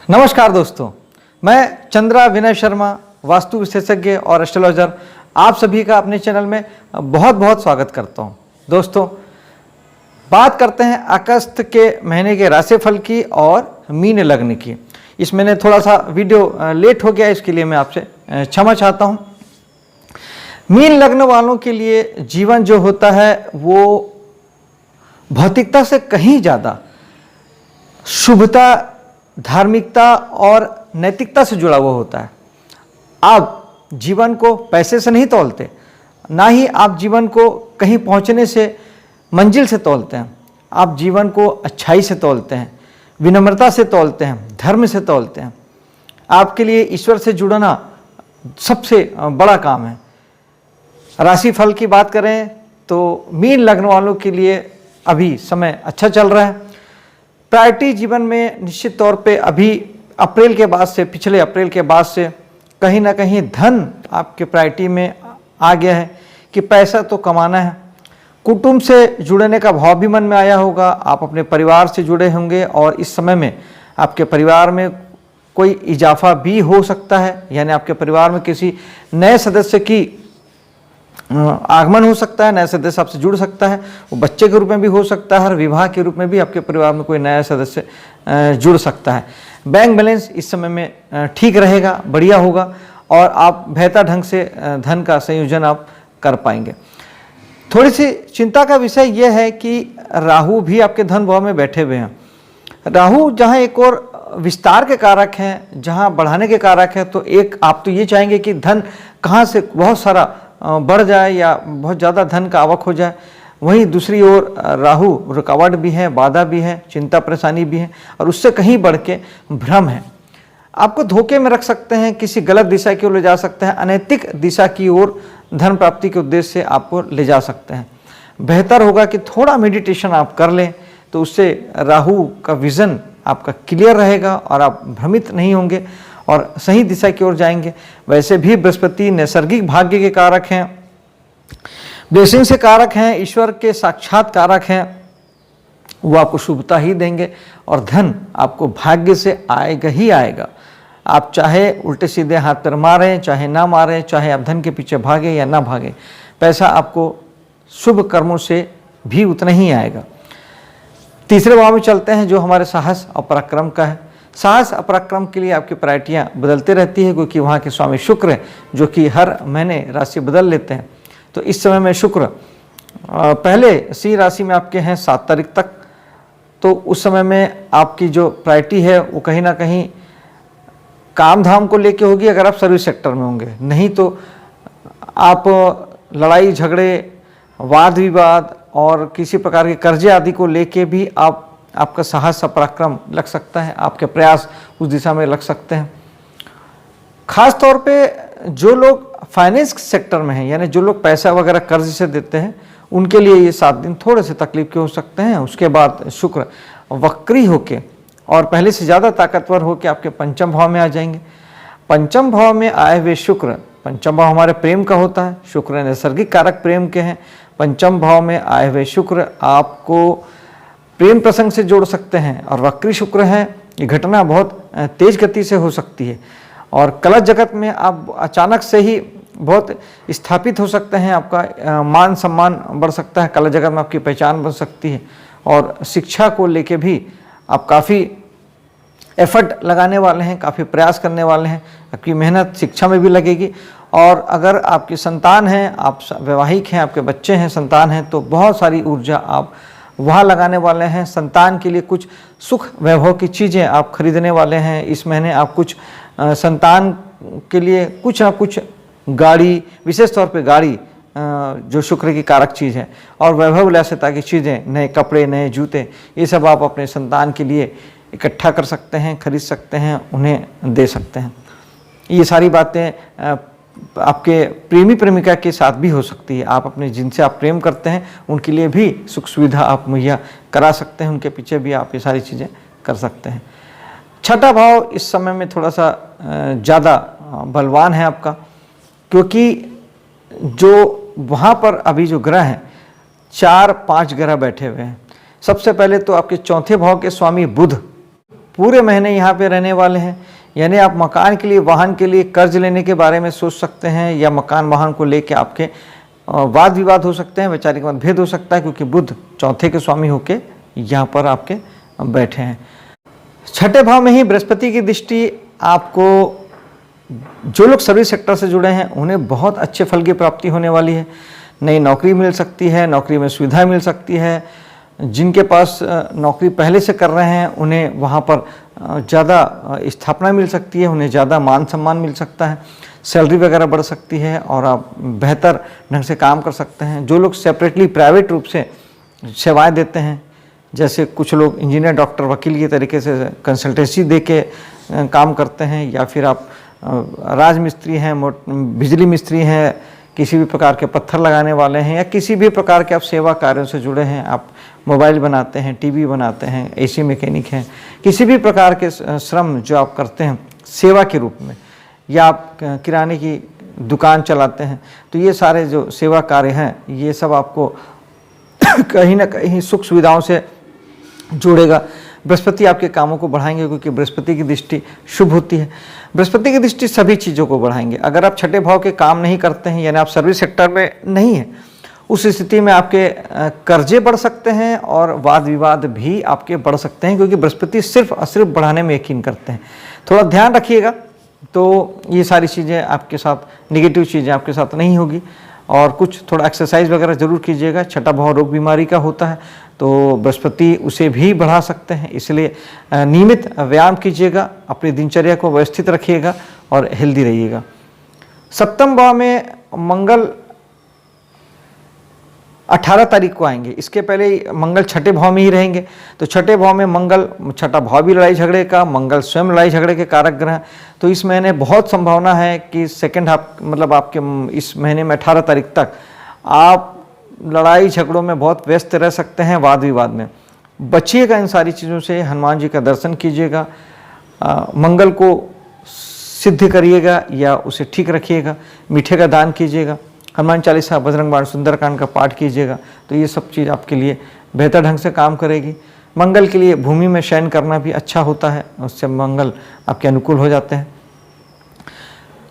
नमस्कार दोस्तों, मैं चंद्रा विनय शर्मा, वास्तु विशेषज्ञ और एस्ट्रोलॉजर, आप सभी का अपने चैनल में बहुत बहुत स्वागत करता हूं। दोस्तों, बात करते हैं अगस्त के महीने के राशिफल की और मीन लग्न की। इस महीने थोड़ा सा वीडियो लेट हो गया, इसके लिए मैं आपसे क्षमा चाहता हूं। मीन लग्न वालों के लिए जीवन जो होता है वो भौतिकता से कहीं ज़्यादा शुभता, धार्मिकता और नैतिकता से जुड़ा हुआ होता है। आप जीवन को पैसे से नहीं तौलते, ना ही आप जीवन को कहीं पहुंचने से, मंजिल से तौलते हैं। आप जीवन को अच्छाई से तौलते हैं, विनम्रता से तौलते हैं, धर्म से तौलते हैं। आपके लिए ईश्वर से जुड़ना सबसे बड़ा काम है। राशिफल की बात करें तो मीन लग्न वालों के लिए अभी समय अच्छा चल रहा है। प्रायोरिटी जीवन में निश्चित तौर पे अभी अप्रैल के बाद से, पिछले अप्रैल के बाद से कहीं ना कहीं धन आपके प्रायोरिटी में आ गया है कि पैसा तो कमाना है। कुटुंब से जुड़ने का भाव भी मन में आया होगा। आप अपने परिवार से जुड़े होंगे और इस समय में आपके परिवार में कोई इजाफा भी हो सकता है, यानी आपके परिवार में किसी नए सदस्य की आगमन हो सकता है, नया सदस्य आपसे जुड़ सकता है। वो बच्चे के रूप में भी हो सकता है और विवाह के रूप में भी आपके परिवार में कोई नया सदस्य जुड़ सकता है। बैंक बैलेंस इस समय में ठीक रहेगा, बढ़िया होगा और आप बेहतर ढंग से धन का संयोजन आप कर पाएंगे। थोड़ी सी चिंता का विषय यह है कि राहु भी आपके धन भाव में बैठे हुए हैं। राहु जहाँ एक और विस्तार के कारक हैं, जहाँ बढ़ाने के कारक हैं, तो एक आप तो ये चाहेंगे कि धन कहाँ से बहुत सारा बढ़ जाए या बहुत ज़्यादा धन का आवक हो जाए। वहीं दूसरी ओर राहु रुकावट भी है, बाधा भी है, चिंता परेशानी भी है और उससे कहीं बढ़ के भ्रम है। आपको धोखे में रख सकते हैं, किसी गलत दिशा की ओर ले जा सकते हैं, अनैतिक दिशा की ओर धन प्राप्ति के उद्देश्य से आपको ले जा सकते हैं। बेहतर होगा कि थोड़ा मेडिटेशन आप कर लें, तो उससे राहु का विज़न आपका क्लियर रहेगा और आप भ्रमित नहीं होंगे और सही दिशा की ओर जाएंगे। वैसे भी बृहस्पति नैसर्गिक भाग्य के कारक हैं, ब्लेसिंग से कारक हैं, ईश्वर के साक्षात कारक हैं। वो आपको शुभता ही देंगे और धन आपको भाग्य से आएगा ही आएगा। आप चाहे उल्टे सीधे हाथ पैर मारें, चाहे ना मारें, चाहे आप धन के पीछे भागे या ना भागे, पैसा आपको शुभ कर्मों से भी उतना ही आएगा। तीसरे भाव में चलते हैं जो हमारे साहस और पराक्रम का है। साहस और पराक्रम के लिए आपकी प्रायोरिटियाँ बदलते रहती है, क्योंकि वहाँ के स्वामी शुक्र हैं जो कि हर महीने राशि बदल लेते हैं। तो इस समय में शुक्र पहले सिंह राशि में आपके हैं 7 तारीख तक। तो उस समय में आपकी जो प्रायोरिटी है वो कहीं ना कहीं काम धाम को लेके होगी, अगर आप सर्विस सेक्टर में होंगे। नहीं तो आप लड़ाई झगड़े, वाद विवाद और किसी प्रकार के कर्जे आदि को लेके भी आपका साहस और पराक्रम लग सकता है, आपके प्रयास उस दिशा में लग सकते हैं। खास तौर पे जो लोग फाइनेंस सेक्टर में हैं, यानी जो लोग पैसा वगैरह कर्ज से देते हैं, उनके लिए ये 7 दिन थोड़े से तकलीफ के हो सकते हैं। उसके बाद शुक्र वक्री होके और पहले से ज़्यादा ताकतवर होके आपके पंचम भाव में आ जाएंगे। पंचम भाव में आए हुए शुक्र, पंचम भाव हमारे प्रेम का होता है, शुक्र नैसर्गिक कारक प्रेम के हैं। पंचम भाव में आए हुए शुक्र आपको प्रेम प्रसंग से जोड़ सकते हैं और वक्री शुक्र है। ये घटना बहुत तेज गति से हो सकती है और कला जगत में आप अचानक से ही बहुत स्थापित हो सकते हैं। आपका मान सम्मान बढ़ सकता है, कला जगत में आपकी पहचान बन सकती है और शिक्षा को लेके भी आप काफ़ी एफर्ट लगाने वाले हैं, काफ़ी प्रयास करने वाले हैं। आपकी मेहनत शिक्षा में भी लगेगी और अगर आपकी संतान हैं, आप वैवाहिक हैं, आपके बच्चे हैं, संतान हैं, तो बहुत सारी ऊर्जा आप वहाँ लगाने वाले हैं। संतान के लिए कुछ सुख वैभव की चीज़ें आप खरीदने वाले हैं। इस महीने आप कुछ संतान के लिए कुछ ना कुछ गाड़ी, विशेष तौर पे गाड़ी जो शुक्र की कारक चीज़ है, और वैभव विलासिता की चीज़ें, नए कपड़े, नए जूते, ये सब आप अपने संतान के लिए इकट्ठा कर सकते हैं, खरीद सकते हैं, उन्हें दे सकते हैं। ये सारी बातें आपके प्रेमी प्रेमिका के साथ भी हो सकती है। आप अपने जिनसे आप प्रेम करते हैं उनके लिए भी सुख सुविधा आप मुहैया करा सकते हैं, उनके पीछे भी आप ये सारी चीज़ें कर सकते हैं। छठा भाव इस समय में थोड़ा सा ज़्यादा बलवान है आपका, क्योंकि जो वहाँ पर अभी जो ग्रह हैं 4-5 ग्रह बैठे हुए हैं। सबसे पहले तो आपके चौथे भाव के स्वामी बुध पूरे महीने यहाँ पे रहने वाले हैं। यानी आप मकान के लिए, वाहन के लिए कर्ज लेने के बारे में सोच सकते हैं, या मकान वाहन को लेके आपके वाद विवाद हो सकते हैं, वैचारिक मतभेद हो सकता है, क्योंकि बुध चौथे के स्वामी होके यहाँ पर आपके बैठे हैं। छठे भाव में ही बृहस्पति की दृष्टि आपको, जो लोग सर्विस सेक्टर से जुड़े हैं उन्हें बहुत अच्छे फल की प्राप्ति होने वाली है। नई नौकरी मिल सकती है, नौकरी में सुविधा मिल सकती है। जिनके पास नौकरी पहले से कर रहे हैं उन्हें वहाँ पर ज़्यादा स्थापना मिल सकती है, उन्हें ज़्यादा मान सम्मान मिल सकता है, सैलरी वगैरह बढ़ सकती है और आप बेहतर ढंग से काम कर सकते हैं। जो लोग सेपरेटली प्राइवेट रूप से सेवाएं देते हैं, जैसे कुछ लोग इंजीनियर, डॉक्टर, वकील के तरीके से कंसल्टेंसी दे के काम करते हैं, या फिर आप राजमिस्त्री हैं, बिजली मिस्त्री हैं, किसी भी प्रकार के पत्थर लगाने वाले हैं, या किसी भी प्रकार के आप सेवा कार्यों से जुड़े हैं, आप मोबाइल बनाते हैं, टीवी बनाते हैं, एसी मैकेनिक हैं, किसी भी प्रकार के श्रम जो आप करते हैं सेवा के रूप में, या आप किराने की दुकान चलाते हैं, तो ये सारे जो सेवा कार्य हैं ये सब आपको कहीं ना कहीं सुख सुविधाओं से जोड़ेगा। बृहस्पति आपके कामों को बढ़ाएंगे, क्योंकि बृहस्पति की दृष्टि शुभ होती है। बृहस्पति की दृष्टि सभी चीज़ों को बढ़ाएंगे। अगर आप छठे भाव के काम नहीं करते हैं, यानी आप सर्विस सेक्टर में नहीं है, उस स्थिति में आपके कर्जे बढ़ सकते हैं और वाद विवाद भी आपके बढ़ सकते हैं, क्योंकि बृहस्पति सिर्फ और सिर्फ बढ़ाने में यकीन करते हैं। थोड़ा ध्यान रखिएगा, तो ये सारी चीज़ें आपके साथ, नेगेटिव चीज़ें आपके साथ नहीं होगी। और कुछ थोड़ा एक्सरसाइज वगैरह जरूर कीजिएगा। छठा भाव रोग बीमारी का होता है, तो बृहस्पति उसे भी बढ़ा सकते हैं, इसलिए नियमित व्यायाम कीजिएगा, अपनी दिनचर्या को व्यवस्थित रखिएगा और हेल्दी रहिएगा। सप्तम भाव में मंगल 18 तारीख को आएंगे। इसके पहले मंगल छठे भाव में ही रहेंगे, तो छठे भाव में मंगल, छठा भाव भी लड़ाई झगड़े का, मंगल स्वयं लड़ाई झगड़े के कारक ग्रह। तो इस महीने बहुत संभावना है कि सेकेंड हाफ, मतलब आपके इस महीने में 18 तारीख तक आप लड़ाई झगड़ों में बहुत व्यस्त रह सकते हैं, वाद विवाद में। बचिएगा इन सारी चीज़ों से, हनुमान जी का दर्शन कीजिएगा, मंगल को सिद्ध करिएगा या उसे ठीक रखिएगा, मीठे का दान कीजिएगा, हनुमान चालीसा, बजरंग बाण, सुंदरकांड का पाठ कीजिएगा, तो ये सब चीज़ आपके लिए बेहतर ढंग से काम करेगी। मंगल के लिए भूमि में शयन करना भी अच्छा होता है, उससे मंगल आपके अनुकूल हो जाते हैं।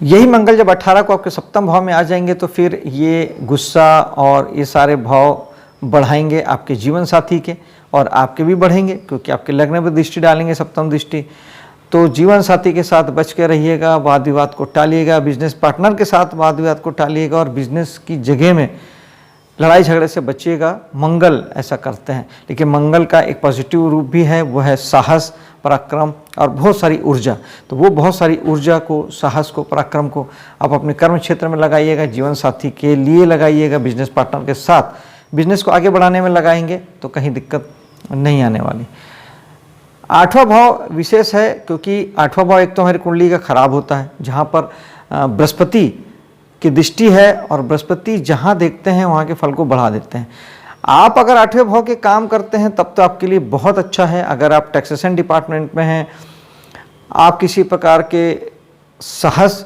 यही मंगल जब 18 को आपके सप्तम भाव में आ जाएंगे, तो फिर ये गुस्सा और ये सारे भाव बढ़ाएंगे आपके जीवन साथी के, और आपके भी बढ़ेंगे, क्योंकि आपके लग्न पर दृष्टि डालेंगे सप्तम दृष्टि। तो जीवन साथी के साथ बच के रहिएगा, वाद विवाद को टालिएगा, बिजनेस पार्टनर के साथ वाद विवाद को टालिएगा, और बिजनेस की जगह में लड़ाई झगड़े से बचिएगा। मंगल ऐसा करते हैं, लेकिन मंगल का एक पॉजिटिव रूप भी है, वो है साहस, पराक्रम और बहुत सारी ऊर्जा। तो वो बहुत सारी ऊर्जा को, साहस को, पराक्रम को आप अपने कर्म क्षेत्र में लगाइएगा, जीवन साथी के लिए लगाइएगा, बिजनेस पार्टनर के साथ बिजनेस को आगे बढ़ाने में लगाएंगे तो कहीं दिक्कत नहीं आने वाली। 8वां भाव विशेष है, क्योंकि 8वां भाव एक तो हमारी कुंडली का खराब होता है, जहाँ पर बृहस्पति की दृष्टि है, और बृहस्पति जहाँ देखते हैं वहाँ के फल को बढ़ा देते हैं। आप अगर 8वें भाव के काम करते हैं तब तो आपके लिए बहुत अच्छा है। अगर आप टैक्सेशन डिपार्टमेंट में हैं, आप किसी प्रकार के साहस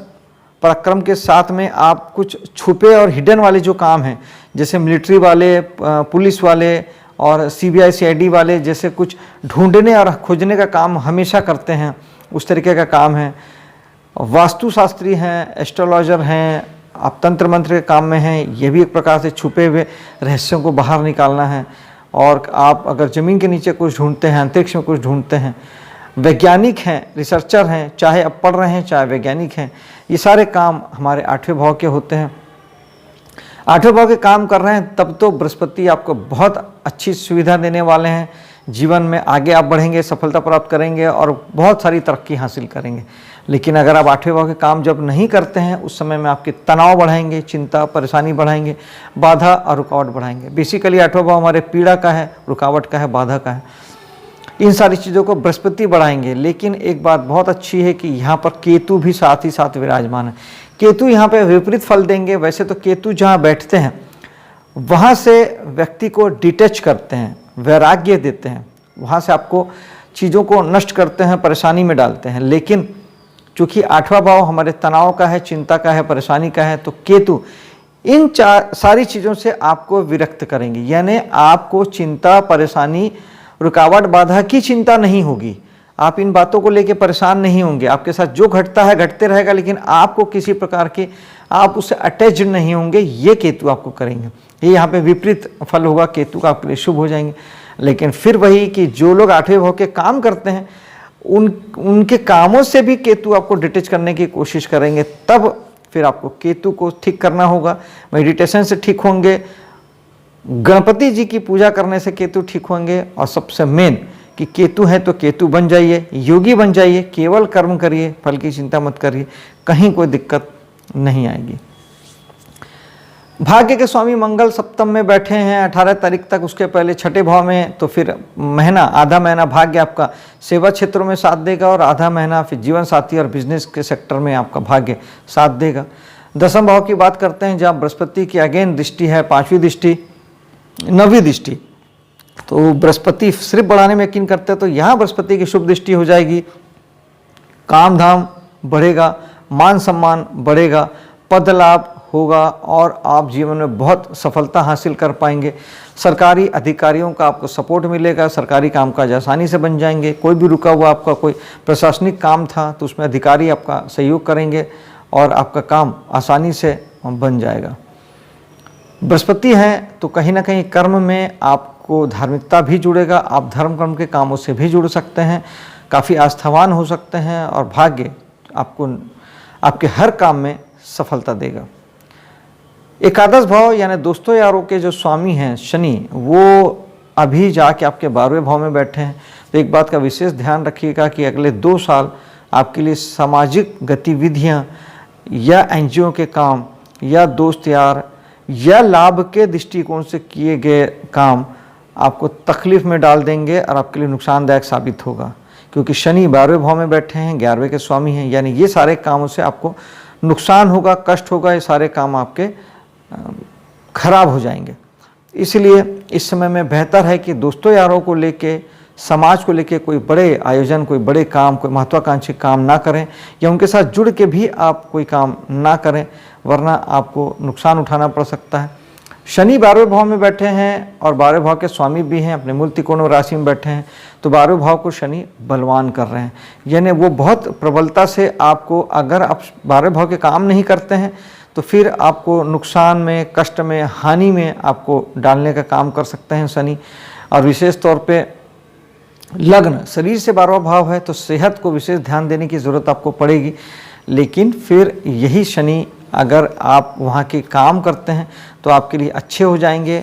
पराक्रम के साथ में आप कुछ छुपे और हिडन वाले जो काम हैं, जैसे मिलिट्री वाले, पुलिस वाले और CBI CID वाले, जैसे कुछ ढूंढने और खोजने का काम हमेशा करते हैं, उस तरीके का काम है। वास्तुशास्त्री हैं, एस्ट्रोलॉजर हैं, आप तंत्र मंत्र के काम में हैं, ये भी एक प्रकार से छुपे हुए रहस्यों को बाहर निकालना है। और आप अगर ज़मीन के नीचे कुछ ढूंढते हैं, अंतरिक्ष में कुछ ढूंढते हैं, वैज्ञानिक हैं, रिसर्चर हैं, चाहे आप पढ़ रहे हैं चाहे वैज्ञानिक हैं, ये सारे काम हमारे 8वें भाव के होते हैं। 8वें भाव के काम कर रहे हैं तब तो बृहस्पति आपको बहुत अच्छी सुविधा देने वाले हैं। जीवन में आगे आप बढ़ेंगे, सफलता प्राप्त करेंगे और बहुत सारी तरक्की हासिल करेंगे। लेकिन अगर आप 8वें भाव के काम जब नहीं करते हैं, उस समय में आपके तनाव बढ़ाएंगे, चिंता परेशानी बढ़ाएंगे, बाधा और रुकावट बढ़ाएंगे। बेसिकली 8वां भाव हमारे पीड़ा का है, रुकावट का है, बाधा का है। इन सारी चीज़ों को बृहस्पति बढ़ाएंगे। लेकिन एक बात बहुत अच्छी है कि यहाँ पर केतु भी साथ ही साथ विराजमान है। केतु यहाँ पे विपरीत फल देंगे। वैसे तो केतु जहाँ बैठते हैं वहाँ से व्यक्ति को डिटैच करते हैं, वैराग्य देते हैं, वहाँ से आपको चीज़ों को नष्ट करते हैं, परेशानी में डालते हैं। लेकिन चूँकि 8वां भाव हमारे तनाव का है, चिंता का है, परेशानी का है, तो केतु इन सारी चीज़ों से आपको विरक्त करेंगे। यानी आपको चिंता, परेशानी, रुकावट, बाधा की चिंता नहीं होगी। आप इन बातों को लेके परेशान नहीं होंगे। आपके साथ जो घटता है घटते रहेगा, लेकिन आपको किसी प्रकार के आप उससे अटैच्ड नहीं होंगे। ये केतु आपको करेंगे। ये यहाँ पे विपरीत फल होगा, केतु का आपके लिए शुभ हो जाएंगे। लेकिन फिर वही कि जो लोग 8वें भाव के काम करते हैं उनके कामों से भी केतु आपको डिटैच करने की कोशिश करेंगे। तब फिर आपको केतु को ठीक करना होगा। मेडिटेशन से ठीक होंगे, गणपति जी की पूजा करने से केतु ठीक होंगे, और सबसे मेन कि केतु है तो केतु बन जाइए, योगी बन जाइए, केवल कर्म करिए, फल की चिंता मत करिए, कहीं कोई दिक्कत नहीं आएगी। भाग्य के स्वामी मंगल सप्तम में बैठे हैं 18 तारीख तक, उसके पहले 6ठे भाव में, तो फिर महीना, आधा महीना भाग्य आपका सेवा क्षेत्रों में साथ देगा और आधा महीना फिर जीवन साथी और बिजनेस के सेक्टर में आपका भाग्य साथ देगा। 10वें भाव की बात करते हैं, जहाँ बृहस्पति की अगेन दृष्टि है, 5वीं दृष्टि, 9वीं दृष्टि। तो बृहस्पति सिर्फ बढ़ाने में यकीन करते हैं, तो यहाँ बृहस्पति की शुभ दृष्टि हो जाएगी। काम धाम बढ़ेगा, मान सम्मान बढ़ेगा, पद लाभ होगा और आप जीवन में बहुत सफलता हासिल कर पाएंगे। सरकारी अधिकारियों का आपको सपोर्ट मिलेगा, सरकारी कामकाज आसानी से बन जाएंगे। कोई भी रुका हुआ आपका कोई प्रशासनिक काम था तो उसमें अधिकारी आपका सहयोग करेंगे और आपका काम आसानी से बन जाएगा। बृहस्पति है तो कहीं ना कहीं कर्म में आपको धार्मिकता भी जुड़ेगा, आप धर्म कर्म के कामों से भी जुड़ सकते हैं, काफ़ी आस्थावान हो सकते हैं और भाग्य आपको आपके हर काम में सफलता देगा। एकादश भाव यानी दोस्तों यारों के जो स्वामी हैं शनि, वो अभी जाके आपके 12वें भाव में बैठे हैं। तो एक बात का विशेष ध्यान रखिएगा कि अगले 2 साल आपके लिए सामाजिक गतिविधियां या एनजीओ के काम या दोस्त यार या लाभ के दृष्टिकोण से किए गए काम आपको तकलीफ में डाल देंगे और आपके लिए नुकसानदायक साबित होगा, क्योंकि शनि 12वें भाव में बैठे हैं, 11वें के स्वामी हैं, यानी ये सारे कामों से आपको नुकसान होगा, कष्ट होगा, ये सारे काम आपके खराब हो जाएंगे। इसलिए इस समय में बेहतर है कि दोस्तों यारों को लेके, समाज को लेके कोई बड़े आयोजन, कोई बड़े काम, कोई महत्वाकांक्षी काम ना करें या उनके साथ जुड़ के भी आप कोई काम ना करें, वरना आपको नुकसान उठाना पड़ सकता है। शनि 12वें भाव में बैठे हैं और 12वें भाव के स्वामी भी हैं, अपने मूल त्रिकोण राशि में बैठे हैं, तो 12वें भाव को शनि बलवान कर रहे हैं, यानी वो बहुत प्रबलता से आपको, अगर आप 12वें भाव के काम नहीं करते हैं तो फिर आपको नुकसान में, कष्ट में, हानि में आपको डालने का काम कर सकते हैं शनि। और विशेष तौर पे लग्न, शरीर से 12वां भाव है तो सेहत को विशेष ध्यान देने की ज़रूरत आपको पड़ेगी। लेकिन फिर यही शनि अगर आप वहाँ के काम करते हैं तो आपके लिए अच्छे हो जाएंगे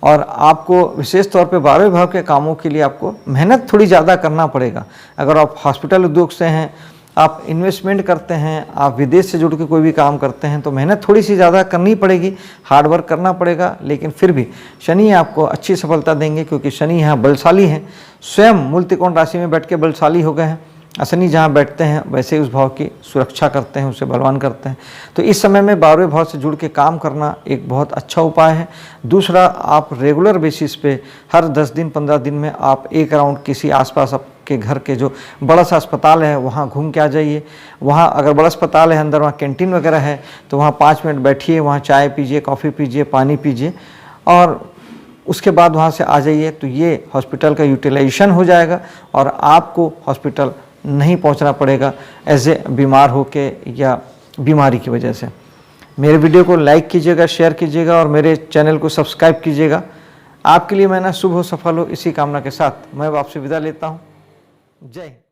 और आपको विशेष तौर पे 12वें भाव के कामों के लिए आपको मेहनत थोड़ी ज़्यादा करना पड़ेगा। अगर आप हॉस्पिटल उद्योग से हैं, आप इन्वेस्टमेंट करते हैं, आप विदेश से जुड़ के कोई भी काम करते हैं, तो मेहनत थोड़ी सी ज़्यादा करनी पड़ेगी, हार्ड वर्क करना पड़ेगा, लेकिन फिर भी शनि आपको अच्छी सफलता देंगे, क्योंकि शनि यहाँ बलशाली हैं, स्वयं मूल त्रिकोण राशि में बैठ के बलशाली हो गए हैं। शनि जहाँ बैठते हैं वैसे ही उस भाव की सुरक्षा करते हैं, उसे बलवान करते हैं। तो इस समय में 12वें भाव से जुड़ के काम करना एक बहुत अच्छा उपाय है। दूसरा, आप रेगुलर बेसिस पे हर 10 दिन 15 दिन में आप एक राउंड किसी आसपास आपके घर के जो बड़ा सा अस्पताल है वहाँ घूम के आ जाइए। वहाँ अगर बड़ा अस्पताल है, अंदर वहाँ कैंटीन वगैरह है, तो वहाँ 5 मिनट बैठिए, वहाँ चाय पीजिए, कॉफ़ी पीजिए, पानी पीजिए और उसके बाद वहाँ से आ जाइए। तो ये हॉस्पिटल का यूटिलाइजेशन हो जाएगा और आपको हॉस्पिटल नहीं पहुंचना पड़ेगा एज ए बीमार होके या बीमारी की वजह से। मेरे वीडियो को लाइक कीजिएगा, शेयर कीजिएगा और मेरे चैनल को सब्सक्राइब कीजिएगा। आपके लिए मैं ना शुभ हो, सफल हो, इसी कामना के साथ मैं आपसे विदा लेता हूं। जय हिंद।